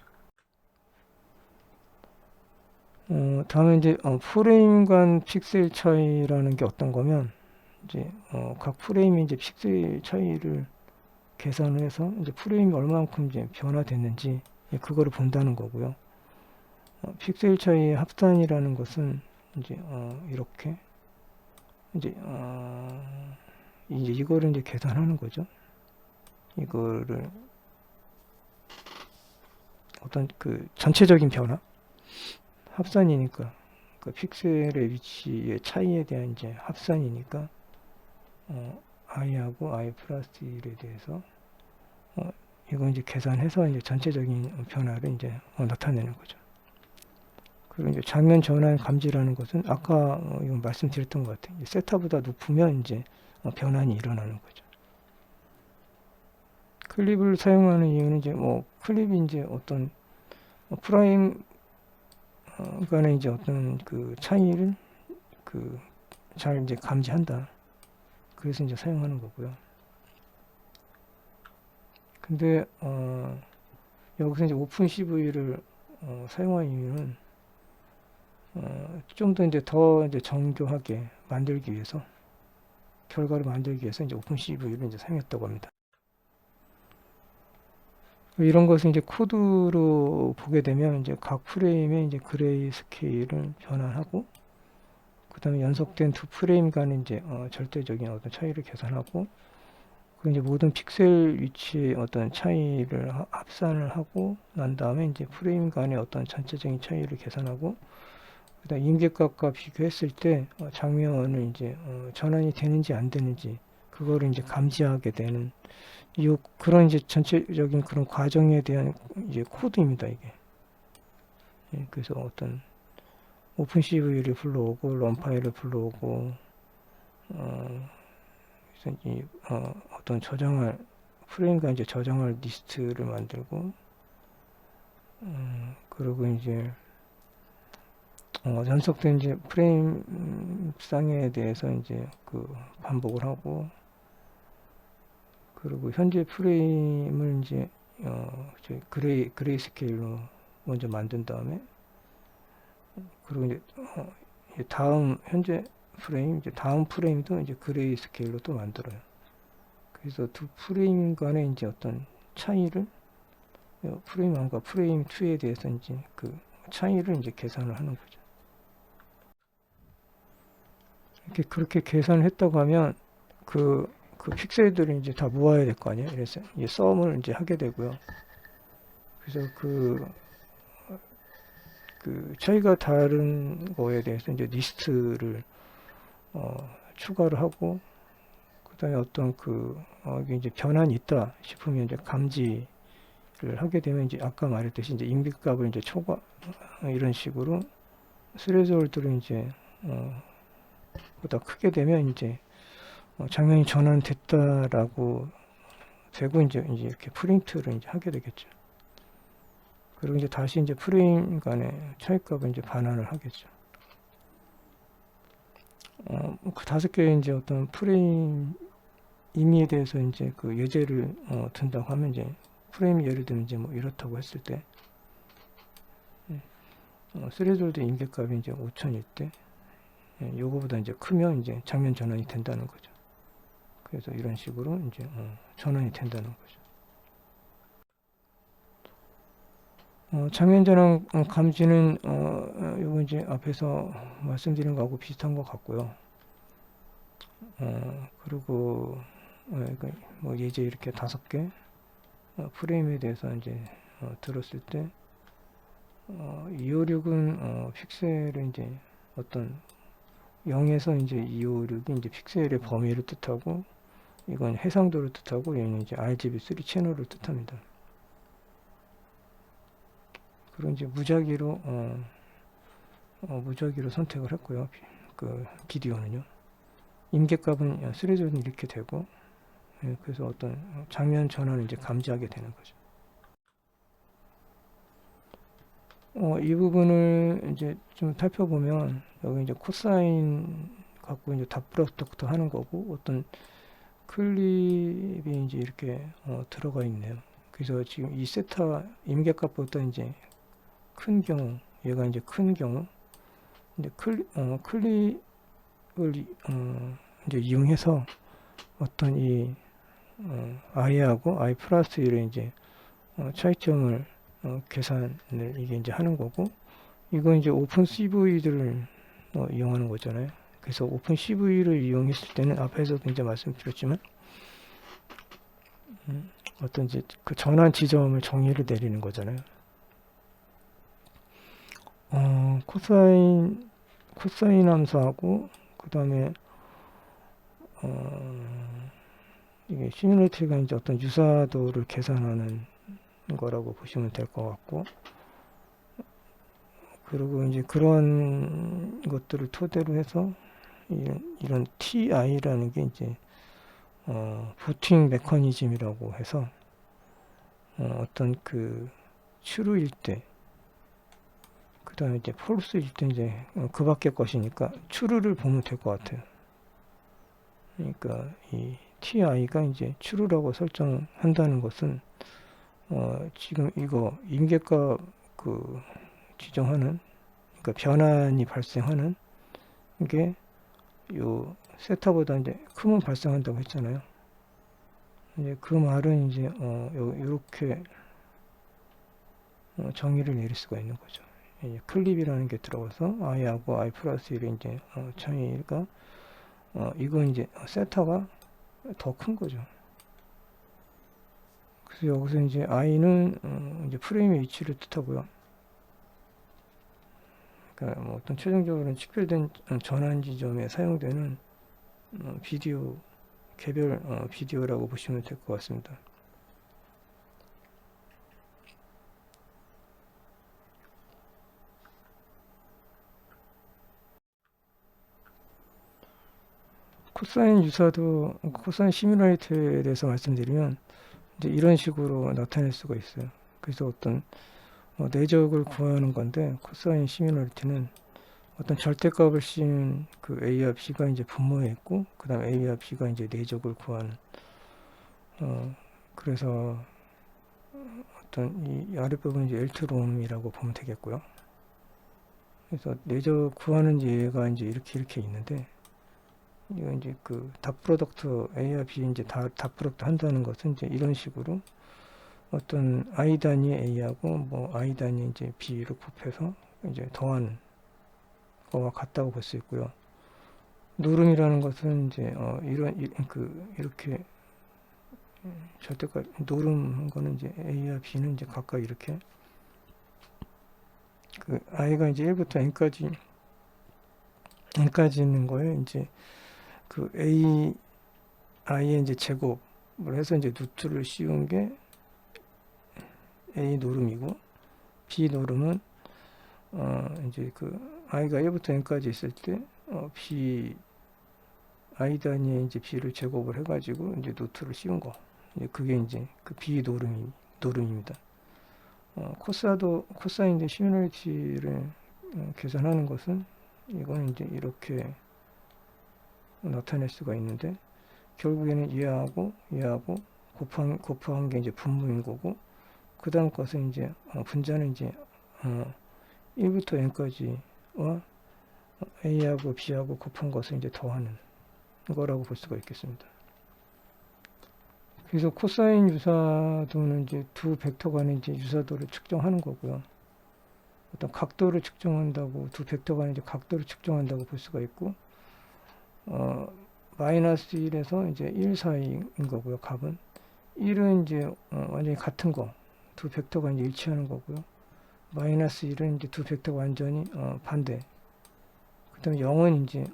다음에 이제 프레임 간 픽셀 차이라는 게 어떤 거면, 이제 각 프레임의 이제 픽셀 차이를 계산을 해서 이제 프레임이 얼마만큼 이제 변화됐는지 그거를 본다는 거고요. 픽셀 차이의 합산이라는 것은 이제 이렇게 이제 이거를 이제 계산하는 거죠. 이거를 어떤 그 전체적인 변화, 합산이니까 그 픽셀의 위치의 차이에 대한 이제 합산이니까 i하고 i 플러스 1에 대해서 이거 이제 계산해서 이제 전체적인 변화를 이제 나타내는 거죠. 그리고 이제 장면 전환 감지라는 것은 아까 이건 말씀드렸던 것 같아요. 세타보다 높으면 이제 변환이 일어나는 거죠. 클립을 사용하는 이유는 이제 클립이 이제 어떤 프라임 간의 이제 어떤 그 차이를 잘 이제 감지한다. 그래서 이제 사용하는 거고요. 근데 여기서 이제 오픈 CV를 사용한 이유는 좀 더 이제 정교하게 만들기 위해서, 결과를 만들기 위해서 이제 오픈 CV를 이제 사용했다고 합니다. 이런 것을 이제 코드로 보게 되면 이제 각 프레임의 이제 그레이 스케일을 변환하고, 그 다음에 연속된 두 프레임 간의 이제 절대적인 어떤 차이를 계산하고, 그 이제 모든 픽셀 위치의 어떤 차이를 합산을 하고 난 다음에 이제 프레임 간의 어떤 전체적인 차이를 계산하고, 그다음 임계값과 비교했을 때 장면을 이제 전환이 되는지 안 되는지 그거를 이제 감지하게 되는 그런 이제 전체적인 그런 과정에 대한 이제 코드입니다, 이게. 예, 그래서 어떤 오픈CV를 불러오고 런 파일을 불러오고 어떤 저장할 프레임과 이제 저장할 리스트를 만들고 그리고 이제 연속된 이제 프레임 쌍에 대해서 이제 반복을 하고, 그리고 현재 프레임을 이제 그레이 스케일로 먼저 만든 다음에, 그리고 이제 다음 현재 프레임, 이제 다음 프레임도 이제 그레이 스케일로 또 만들어요. 그래서 두 프레임 간의 이제 어떤 차이를 프레임 1과 프레임 2에 대해서 이제 그 차이를 이제 계산을 하는 거죠. 그렇게 계산을 했다고 하면 그 픽셀들을 이제 다 모아야 될 거 아니에요. 그래서 이제 썸을 이제 하게 되고요. 그래서 차이가 다른 거에 대해서 이제 리스트를 추가를 하고, 그다음에 어떤 이게 이제 변환이 있다 싶으면 이제 감지를 하게 되면 이제 아까 말했듯이 이제 임계값을 이제 초과 이런 식으로 스레즈홀드를 이제 보다 크게 되면 이제 장면이 전환됐다라고 되고 이제 이렇게 프린트를 이제 하게 되겠죠. 그리고 이제 다시 이제 프레임 간의 차이값을 이제 반환을 하겠죠. 그 5개의 이제 어떤 프레임 임의에 대해서 이제 그 예제를 든다고 하면, 이제 프레임이 예를 들면 이제 뭐 이렇다고 했을 때, 스레즈홀드 임계값이 이제 5000일 때, 요거보다 이제 크면 이제 장면 전환이 된다는 거죠. 그래서 이런 식으로 이제 전환이 된다는 거죠. 장면 전환 감지는 요거 이제 앞에서 말씀드린 거하고 비슷한 것 같고요. 그리고 뭐 예제 이렇게 5개 프레임에 대해서 이제 들었을 때 256은 픽셀을 이제 어떤 0에서 이제 256이 이제 픽셀의 범위를 뜻하고, 이건 해상도를 뜻하고, 얘는 이제 RGB3 채널을 뜻합니다. 그리고 이제 무작위로 선택을 했고요. 비디오는요. 임계값은 스레즈는 이렇게 되고, 그래서 어떤 장면 전환을 이제 감지하게 되는 거죠. 이 부분을 이제 좀 살펴보면, 여기 이제 코사인 갖고 이제 닷 프로덕트 하는 거고, 어떤 클립이 이제 이렇게 들어가 있네요. 그래서 지금 이 세타 임계값보다 이제 큰 경우, 얘가 이제 큰 경우, 이제 클립을 이제 이용해서 어떤 이 i하고 i 플러스 1의 이제 차이점을 계산을 이게 이제 하는 거고, 이건 이제 오픈 CV들을 이용하는 거잖아요. 그래서 오픈 CV를 이용했을 때는 앞에서도 이제 말씀드렸지만 어떤 이제 그 전환 지점을 정의를 내리는 거잖아요. 코사인 함수하고, 그 다음에 이게 시뮬레이트가 이제 어떤 유사도를 계산하는 거라고 보시면 될 것 같고, 그리고 이제 그런 것들을 토대로 해서 이런 TI라는 게 이제 부팅 메커니즘이라고 해서 어떤 그 true일 때, 그 다음에 이제 false일 때 이제 그 밖의 것이니까 true를 보면 될 것 같아요. 그러니까 이 ti가 이제 true라고 설정한다는 것은 지금 이거 임계값 그 지정하는, 그러니까 변환이 발생하는 게 요 세타보다 이제 크면 발생한다고 했잖아요. 이제 그 말은 이제 요렇게 정의를 내릴 수가 있는 거죠. 이제 클립이라는 게 들어가서 i하고 i 플러스 1의 이제 차이가 이건 이제 세타가 더 큰 거죠. 그래서 여기서 이제 i는 이제 프레임의 위치를 뜻하고요. 그러니까 뭐 어떤 최종적으로는 식별된 전환 지점에 사용되는 비디오 개별 비디오라고 보시면 될 것 같습니다. 코사인 유사도, 코사인 시뮬레이터에 대해서 말씀드리면 이제 이런 식으로 나타낼 수가 있어요. 그래서 어떤 내적을 구하는 건데, 코사인 시뮬레이터는 어떤 절대값을 씌운 그 A와 B가 이제 분모에 있고, 그 다음 A와 B가 이제 내적을 구하는, 그래서 어떤 이 아랫부분 이제 L2롬이라고 보면 되겠고요. 그래서 내적 구하는 예가 이제 이렇게 있는데, 이거 이제 그 닷 프로덕트 A와 B 이제 닷 프로덕트 한다는 것은 이제 이런 식으로 어떤 I 단위의 A하고 뭐 I 단위의 이제 B를 곱해서 이제 더하는 거와 같다고 볼 수 있고요. 노름이라는 것은 이제 이렇게 절대값 노름한 거는 이제 A와 B는 이제 각각 이렇게 그 I가 이제 1부터 N까지 있는 거에 이제 그 I의 이제 제곱을 해서 이제 루트를 씌운 게 A 노름이고, B 노름은 이제 그 I가 1부터 N까지 있을 때 B I 단위에 이제 B를 제곱을 해가지고 이제 루트를 씌운 거. 이제 그게 이제 그 B 노름입니다. 코사인 시뮬레이티를 계산하는 것은 이건 이제 이렇게 나타낼 수가 있는데, 결국에는 얘하고 곱한 게 이제 분모인 거고, 그 다음 것은 이제 분자는 이제 1부터 n까지와 a하고 b하고 곱한 것을 이제 더하는 거라고 볼 수가 있겠습니다. 그래서 코사인 유사도는 이제 두 벡터 간의 이제 유사도를 측정하는 거고요. 어떤 각도를 측정한다고, 두 벡터 간의 이제 각도를 측정한다고 볼 수가 있고, 마이너스 1에서 이제 1 사이인 거고요. 값은 1은 이제 완전히 같은 거, 두 벡터가 이제 일치하는 거고요. 마이너스 1은 이제 두 벡터가 완전히 반대. 그 다음에 0은 이제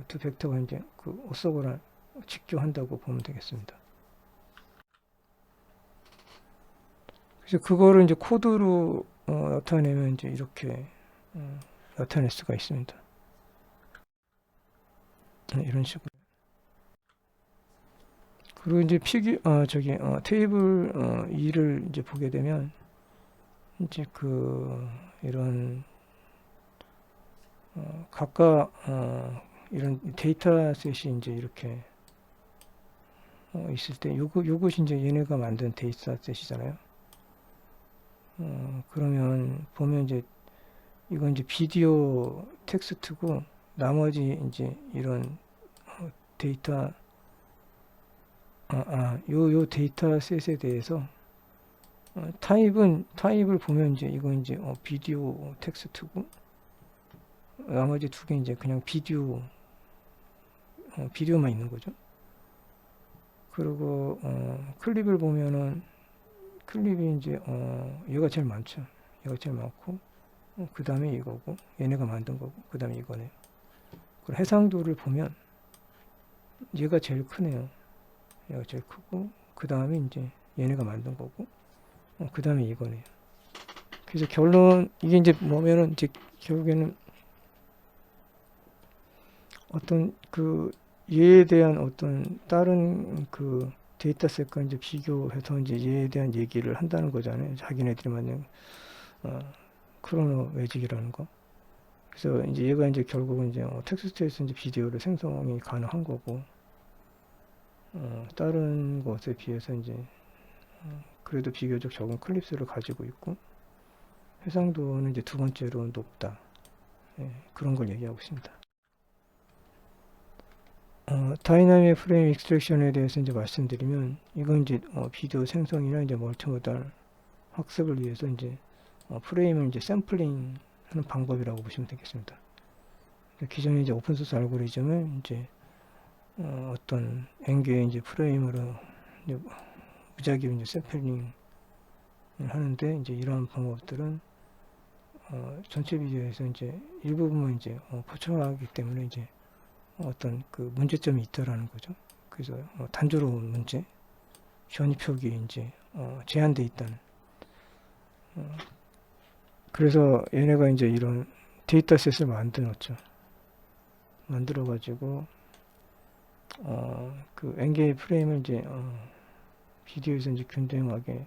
두 벡터가 이제 그 오소고랄 직교한다고 보면 되겠습니다. 그래서 그거를 이제 코드로 나타내면 이제 이렇게 나타낼 수가 있습니다. 이런 식으로. 그리고 이제 테이블 2를 이제 보게 되면 이제 그 이런 각각 이런 데이터셋이 이제 이렇게 있을 때 요것이 이제 얘네가 만든 데이터셋이잖아요. 그러면 보면 이제 이건 이제 비디오 텍스트고, 나머지 이제 이런 데이터 요 데이터셋에 대해서 타입을 보면 이제 이건 이제 비디오 텍스트고, 나머지 두 개 이제 그냥 비디오만 있는 거죠. 그리고 클립을 보면은 클립이 이제 얘가 제일 많죠. 얘가 제일 많고, 그 다음에 이거고, 얘네가 만든 거고, 그 다음에 이거네요. 그리고 해상도를 보면 얘가 제일 크네요. 얘가 제일 크고, 그 다음에 이제 얘네가 만든 거고, 그 다음에 이거네요. 그래서 이게 이제 뭐면은 이제 결국에는 어떤 그 얘에 대한 어떤 다른 그 데이터셋과 이제 비교해서 이제 얘에 대한 얘기를 한다는 거잖아요. 자기네들이 만약 어, 크로노 매직이라는 거. 그래서 이제 얘가 이제 결국은 이제 텍스트에서 이제 비디오를 생성이 가능한 거고, 다른 것에 비해서 이제 그래도 비교적 적은 클립스를 가지고 있고, 해상도는 이제 두 번째로 높다. 예, 그런 걸 얘기하고 있습니다. 다이나믹 프레임 익스트랙션에 대해서 이제 말씀드리면, 이건 이제 비디오 생성이나 이제 멀티모달 학습을 위해서 이제 프레임을 이제 샘플링 하는 방법이라고 보시면 되겠습니다. 기존의 이제 오픈소스 알고리즘을 이제 어떤 N개의 이제 프레임으로 이제 무작위로 이제 샘플링을 하는데, 이제 이러한 방법들은 전체 비디오에서 이제 일부분만 이제 포착하기 때문에 이제 어떤 그 문제점이 있다라는 거죠. 그래서 단조로운 문제, 현위표기 이제 제한돼 있다는. 그래서 얘네가 이제 이런 데이터셋을 만들었죠. 만들어가지고 그 N개의 프레임을 이제 비디오에서 이제 균등하게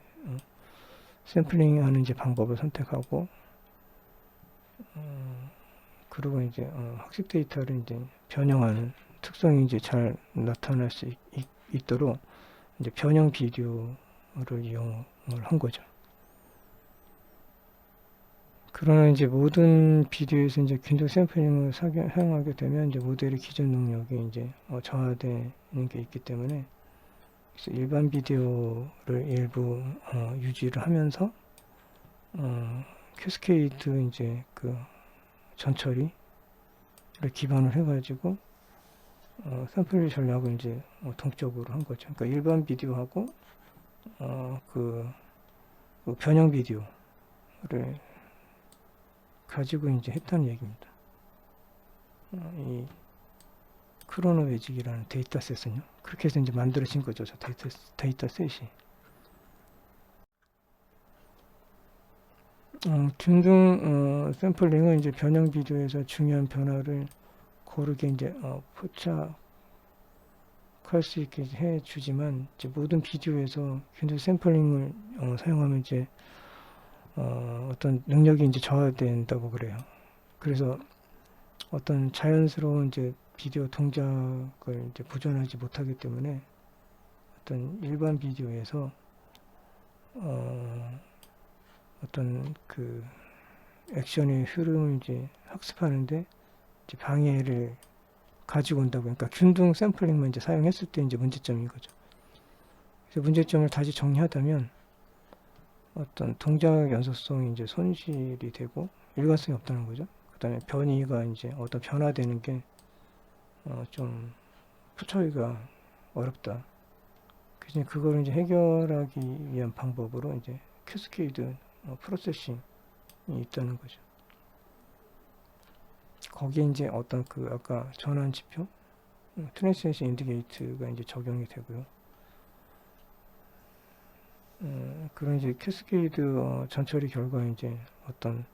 샘플링하는 이제 방법을 선택하고, 그리고 이제 학습 데이터를 이제 변형하는 특성이 이제 잘 나타날 수 있도록 이제 변형 비디오를 이용을 한 거죠. 그러나 이제 모든 비디오에서 이제 균등 샘플링을 사용하게 되면 이제 모델의 기존 능력이 이제 저하되는 게 있기 때문에, 그래서 일반 비디오를 일부 유지를 하면서 캐스케이드 이제 그 전처리를 기반을 해가지고 샘플 전략을 이제 동적으로 한 거죠. 그러니까 일반 비디오하고 그 변형 비디오를 가지고 이제 했다는 얘기입니다. 이 크로노 매직이라는 데이터셋은요. 그렇게 해서 이제 만들어진 거죠. 저 데이터셋이. 균등 샘플링은 이제 변형 비디오에서 중요한 변화를 고르게 이제 포착할 수 있게 해주지만, 이제 모든 비디오에서 균등 샘플링을 사용하면 이제 어떤 능력이 이제 저하된다고 그래요. 그래서 어떤 자연스러운 이제 비디오 동작을 이제 보존하지 못하기 때문에 어떤 일반 비디오에서 어떤 그 액션의 흐름을 이제 학습하는데 이제 방해를 가지고 온다고. 그러니까 균등 샘플링만 이제 사용했을 때 이제 문제점인 거죠. 그래서 문제점을 다시 정리하자면, 어떤 동작 연속성이 이제 손실이 되고 일관성이 없다는 거죠. 그 다음에 변이가 이제 어떤 변화되는 게 좀 포착하기가 어렵다. 그래서 그거를 이제 해결하기 위한 방법으로 이제 캐스케이드 프로세싱이 있다는 거죠. 거기에 이제 어떤 그 아까 전환 지표, 트랜스미션 인디게이트가 이제 적용이 되고요. 그런 이제 캐스케이드 전처리 결과에 이제 어떤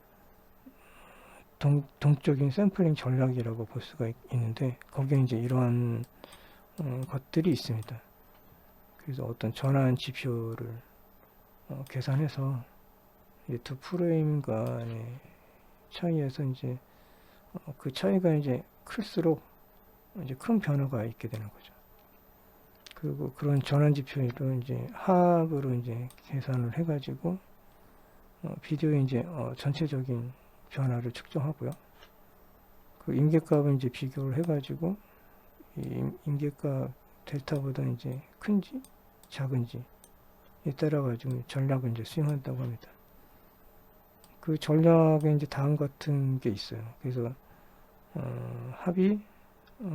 동적인 샘플링 전략이라고 볼 수가 있는데, 거기에 이제 이러한 것들이 있습니다. 그래서 어떤 전환 지표를 계산해서 이제 두 프레임 간의 차이에서 이제 그 차이가 이제 클수록 이제 큰 변화가 있게 되는 거죠. 그리고 그런 전환 지표를 이제 합으로 이제 계산을 해가지고 비디오의 이제 전체적인 변화를 측정하고요. 그 임계값을 이제 비교를 해가지고 이 임계값 델타보다 이제 큰지 작은지에 따라 가지고 전략을 이제 수행한다고 합니다. 그 전략에 이제 다음 같은 게 있어요. 그래서 합이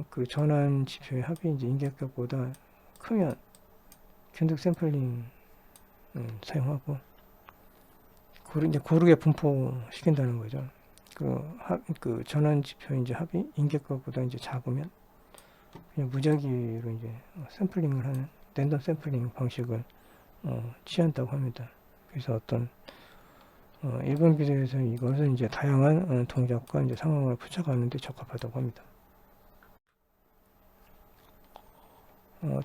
그 전환 지표의 합이 이제 임계값보다 크면 균등 샘플링 사용하고, 이제 고르게 분포시킨다는 거죠. 그 전환 지표 이제 합이 임계값보다 이제 작으면 그냥 무작위로 이제 샘플링을 하는 랜덤 샘플링 방식을 취한다고 합니다. 그래서 어떤 일본 비디오에서 이것은 이제 다양한 동작과 이제 상황을 포착하는 데 적합하다고 합니다.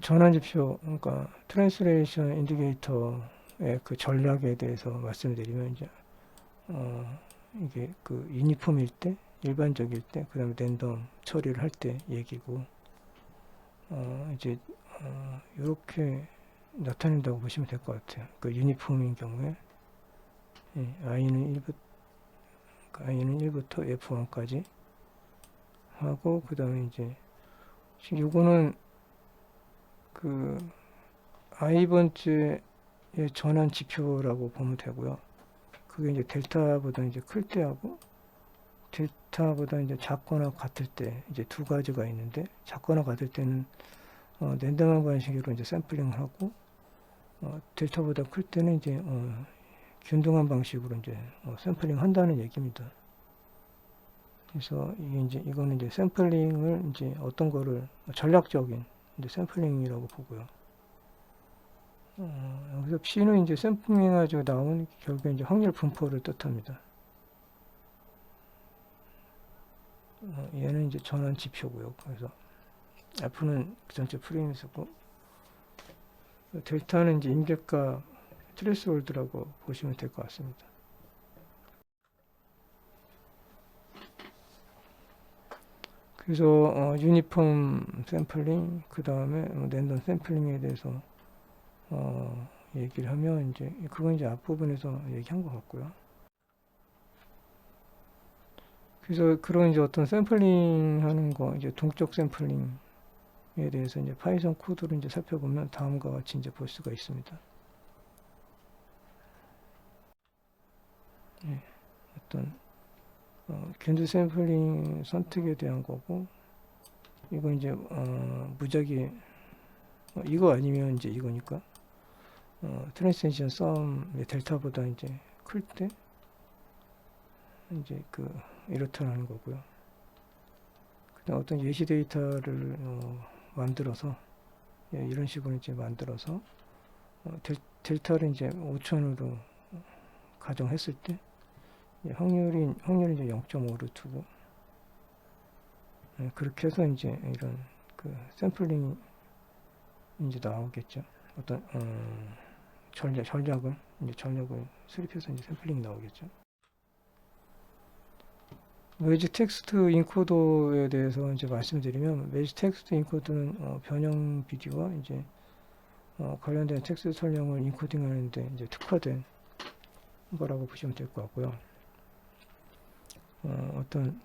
전환 지표, 그러니까 트랜스레이션 인디케이터의 그 전략에 대해서 말씀드리면 이제 이게 그 유니폼일 때, 일반적일 때, 그 다음에 랜덤 처리를 할 때 얘기고, 이제 이렇게 나타낸다고 보시면 될 것 같아요. 그 유니폼인 경우에 i는 1부터 f1까지 하고, 그 다음에 이제 요거는 그 i번째의 전환 지표라고 보면 되고요. 그게 이제 델타보다 이제 클 때하고 델타보다 이제 작거나 같을 때 이제 두 가지가 있는데, 작거나 같을 때는 랜덤한 방식으로 이제 샘플링을 하고, 델타보다 클 때는 이제 균등한 방식으로 이제 샘플링 한다는 얘기입니다. 그래서 이거는 이제 샘플링을 이제 어떤 거를 전략적인 이제 샘플링이라고 보고요. 여기서 P는 이제 샘플링 해가지고 나온 결국에 이제 확률 분포를 뜻합니다. 얘는 이제 전환 지표고요. 그래서 F는 전체 프레임수고, 델타는 이제 임계가 트레스홀드라고 보시면 될 것 같습니다. 그래서 유니폼 샘플링, 그 다음에 랜덤 샘플링에 대해서 얘기를 하면 이제 그건 이제 앞부분에서 얘기한 것 같고요. 그래서 그런 이제 어떤 샘플링 하는 거, 이제 동적 샘플링에 대해서 이제 파이썬 코드를 이제 살펴보면 다음과 같이 이제 볼 수가 있습니다. 예, 어떤 겐드 샘플링 선택에 대한 거고, 이거 이제 무작위 이거 아니면 이제 이거니까 트랜스텐션 썸 델타보다 이제 클 때 이제 그 이렇다라는 거고요. 그다음 어떤 예시 데이터를 만들어서 이런 식으로 이제 만들어서 델타를 이제 5천으로 가정했을 때 확률이 이제 0.5를 두고 그렇게 해서 이제 이런 그 샘플링이 이제 나오겠죠. 어떤 전략을 수립해서 이제 샘플링이 나오겠죠. 웨지 텍스트 인코더에 대해서 이제 말씀드리면, 웨지 텍스트 인코더는 변형 비디오와 이제 관련된 텍스트 설명을 인코딩하는데 이제 특화된 거라고 보시면 될 것 같고요. 어떤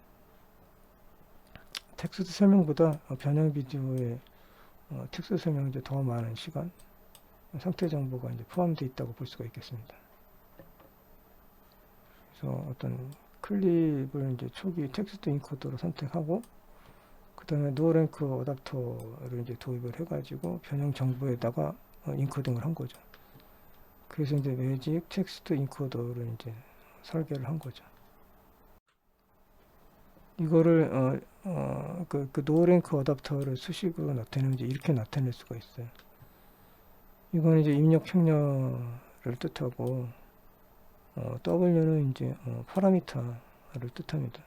텍스트 설명보다 변형 비디오에 텍스트 설명이 이제 더 많은 시간, 상태 정보가 이제 포함되어 있다고 볼 수가 있겠습니다. 그래서 어떤 클립을 이제 초기 텍스트 인코더로 선택하고, 그 다음에 노어랭크 어댑터를 이제 도입을 해가지고 변형 정보에다가 인코딩을 한 거죠. 그래서 이제 매직 텍스트 인코더를 이제 설계를 한 거죠. 이거를 그 노어랭크 어댑터를 수식으로 나타내면 이제 이렇게 나타낼 수가 있어요. 이거는 이제 입력 행렬을 뜻하고, W는 이제 파라미터를 뜻합니다.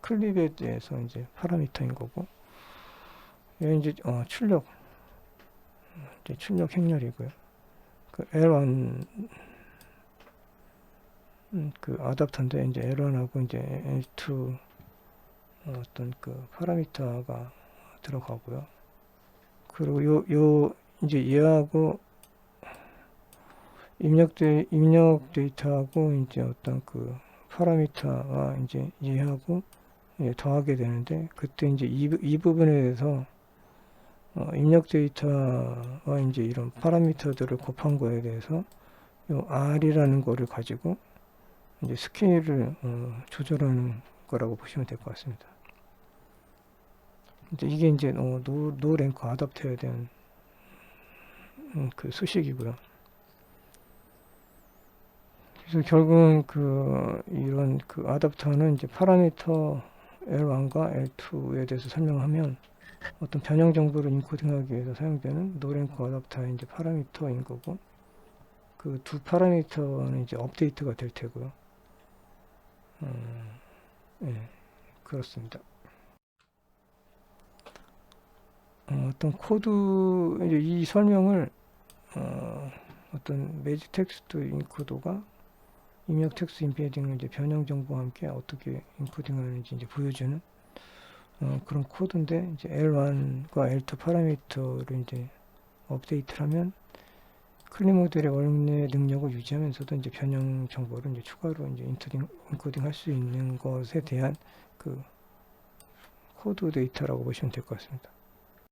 클립에 대해서 이제 파라미터인 거고, 얘는 이제 출력 행렬이고요. 그 L1 그 어댑터인데 이제 L1하고 이제 L2 어떤 그 파라미터가 들어가고요. 그리고 요 이제 얘하고 입력 데이터하고 이제 어떤 그 파라미터와 이제 얘하고 더하게 되는데, 그때 이제 이 부분에 대해서 입력 데이터와 이제 이런 파라미터들을 곱한 거에 대해서 요 R이라는 거를 가지고 이제 스케일을 조절하는 거라고 보시면 될 것 같습니다. 이제 이게 이제 노 랭크 어댑터에 대한 그 수식이고요. 그래서 결국은 이런 그 어댑터는 이제 파라미터 L1과 L2에 대해서 설명하면, 어떤 변형 정보를 인코딩하기 위해서 사용되는 노랭크 어댑터의 이제 파라미터인 거고, 그 두 파라미터는 이제 업데이트가 될 테고요. 예, 그렇습니다. 어떤 코드 이제 이 설명을 어떤 매직 텍스트 인코더가 입력 텍스트 임패딩을 이제 변형 정보와 함께 어떻게 인코딩하는지 이제 보여주는 그런 코드인데 이제 L1과 L2 파라미터를 이제 업데이트를 하면 클린 모델의 원래 능력을 유지하면서도 이제 변형 정보를 이제 추가로 이제 인코딩 할 수 있는 것에 대한 그 코드 데이터라고 보시면 될 것 같습니다.